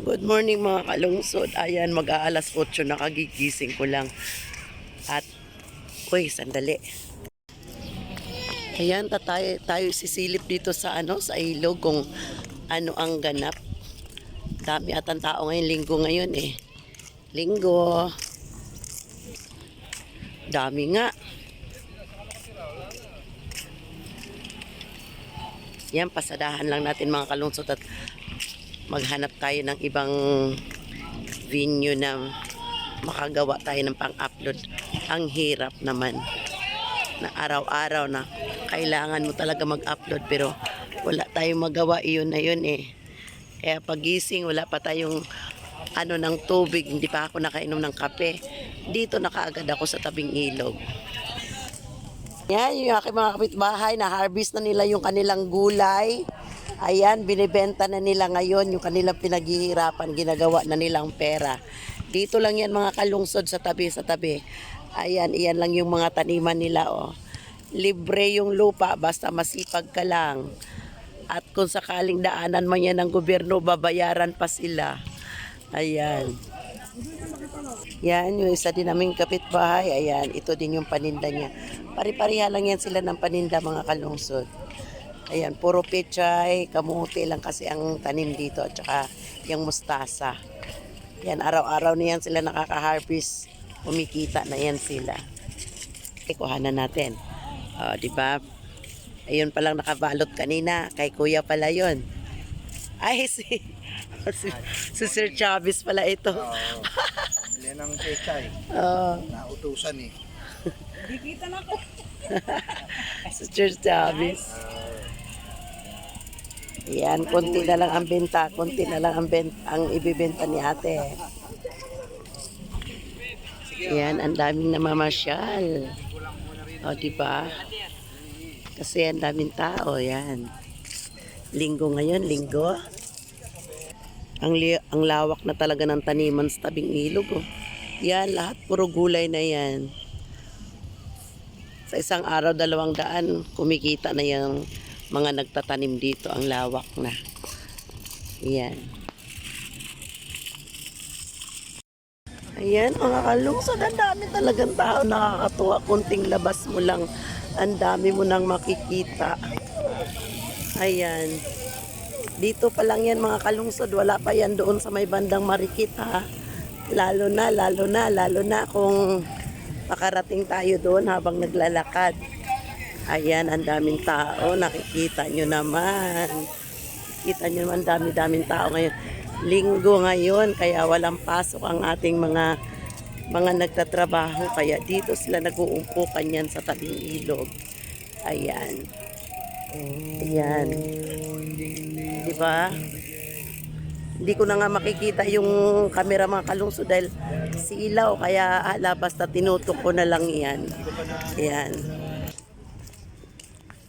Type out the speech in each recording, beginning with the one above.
Good morning mga kalungsod. Ayan, mag-aalas 8 na kagigising ko lang. At, uy, sandali. Ayan, tayo sisilip dito sa sa ilog kung ano ang ganap. Dami atang tao ngayon, linggo ngayon eh. Linggo. Dami nga. Yan, pasadahan lang natin mga kalungsod at maghanap tayo ng ibang venue na makagawa tayo ng pang-upload. Ang hirap naman na araw-araw na kailangan mo talaga mag-upload pero wala tayong magawa, iyon na yun eh. Kaya pagising wala pa tayong ng tubig, hindi pa ako nakainom ng kape. Dito na kaagad ako sa tabing ilog. Yan, yung aking mga kapitbahay, na harvest na nila yung kanilang gulay. Ayan, binibenta na nila ngayon yung kanilang pinaghihirapan, ginagawa na nilang pera. Dito lang yan mga kalungsod sa tabi. Ayan, iyan lang yung mga taniman nila oh. Libre yung lupa basta masipag ka lang. At kung sakaling daanan man yan ng gobyerno, babayaran pa sila. Ayan. Yan, yung isa din naming kapitbahay. Ayan, ito din yung paninda niya. Pari-pariha lang yan sila ng paninda mga kalungsod. Ayan, puro pechay, kamuti lang kasi ang tanim dito at saka yung mustasa. Yan, araw-araw na yan sila nakaka-harvest. Kumikita na yan sila. Kuhanan natin. O, diba? Ayun palang nakabalot kanina. Kay kuya pala yun. Ay, si Sir Chavez pala ito. Yan ang pechay. Nautusan eh. Dikita na ko. Si Sir Chavez. Yan, konti na lang ang benta. Konti na lang ang ibibenta ni ate. Yan, ang daming namamasyal. O, diba? Kasi ang daming tao. Yan. Linggo ngayon, linggo. Ang lawak na talaga ng taniman sa tabing ilog. Oh. Yan, lahat puro gulay na yan. Sa isang araw, 200, kumikita na yung mga nagtatanim dito. Ang lawak na. Yan. Ayan, mga kalungsod, ang dami talagang tao, nakakatuwa. Kunting labas mo lang, ang dami mo nang makikita. Ayan. Dito pa lang yan mga kalungsod, wala pa yan doon sa may bandang Marikit ha. Lalo na kung makarating tayo doon habang naglalakad. Ayan, ang daming tao, nakikita nyo naman. Kita nyo naman, daming tao ngayon. Linggo ngayon, kaya walang pasok ang ating mga nagtatrabaho. Kaya dito sila nag-uumpukan yan sa tabing ilog. Ayan. Ayan. Diba? Hindi ko na nga makikita yung camera mga kalungsod dahil silaw. Kaya basta tinutok ko na lang yan. Ayan.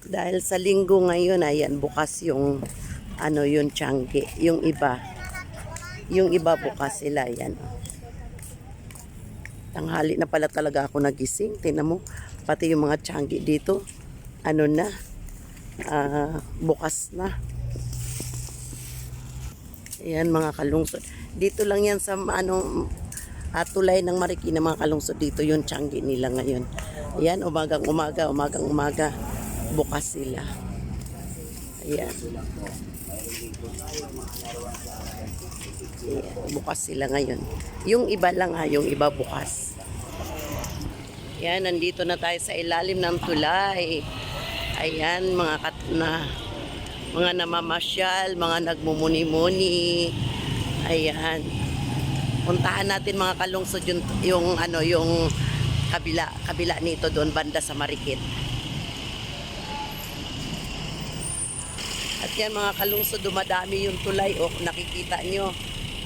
Dahil sa linggo ngayon, ayan, bukas yung yung Tiangge. Yung iba bukas sila, yan. Tanghali na pala talaga ako nagising. Tingnan mo, pati yung mga Tiangge dito, bukas na. Ayan mga kalungsod. Dito lang yan sa tulay ng Marikina mga kalungsod. Dito yung Tiangge nila ngayon. Ayan, umagang umaga. Bukas sila. Ayan. Bukas sila ngayon. Yung iba lang yung iba bukas. Yan, nandito na tayo sa ilalim ng tulay. Ayan, mga namamasyal, mga nagmumuni-muni. Ayan. Puntahan natin mga kalungsod yung kabila nito doon banda sa Marikit. At yan mga kalungsod, dumadami yung tulay. O, nakikita nyo.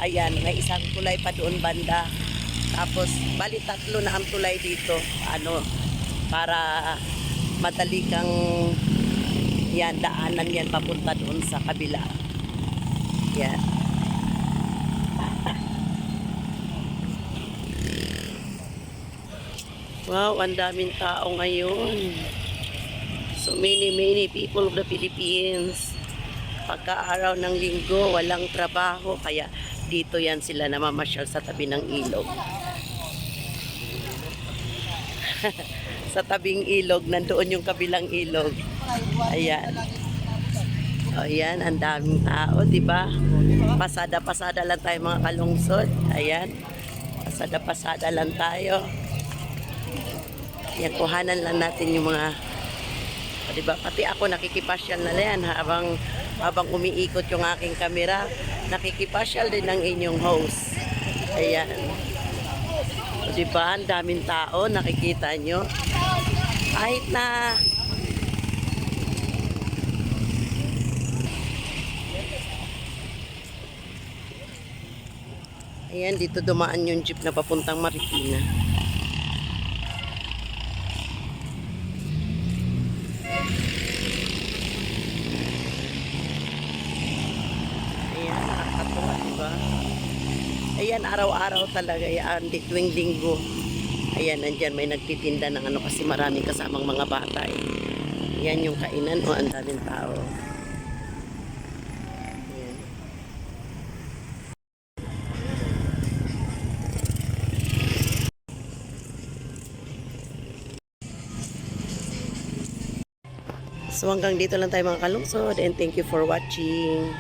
Ayan, may isang tulay pa doon banda. Tapos, bali 3 na ang tulay dito. Para madali kang daanan yan papunta doon sa kabila. Yan. Wow, ang daming tao ngayon. So many people of the Philippines. Pagka-araw ng linggo, walang trabaho. Kaya Dito yan sila namamasyal sa tabi ng ilog. Sa tabing ilog, nandoon yung kabilang ilog. Ayan. O yan, ang daming tao, di ba? Pasada-pasada lang tayo mga kalungsod. Ayan. Pasada-pasada lang tayo. Yan, kuhanan lang natin yung mga, o, di ba? Pati ako nakikipasyal na yan habang umiikot yung aking kamera. Nakikipasyal din ng inyong host. Ayan. O, di ba? Ang daming tao, nakikita nyo. Kahit na ayan, dito dumaan yung jeep na papuntang Marikina. Ayan, nakakatuwa, diba? Ayan, araw-araw talaga yan, tuwing linggo. Ayan, nandyan may nagtitinda ng ano kasi maraming kasamang mga bata eh. Ayan yung kainan, o ang daming tao. Ayan. So hanggang dito lang tayo mga kalungsod, and thank you for watching.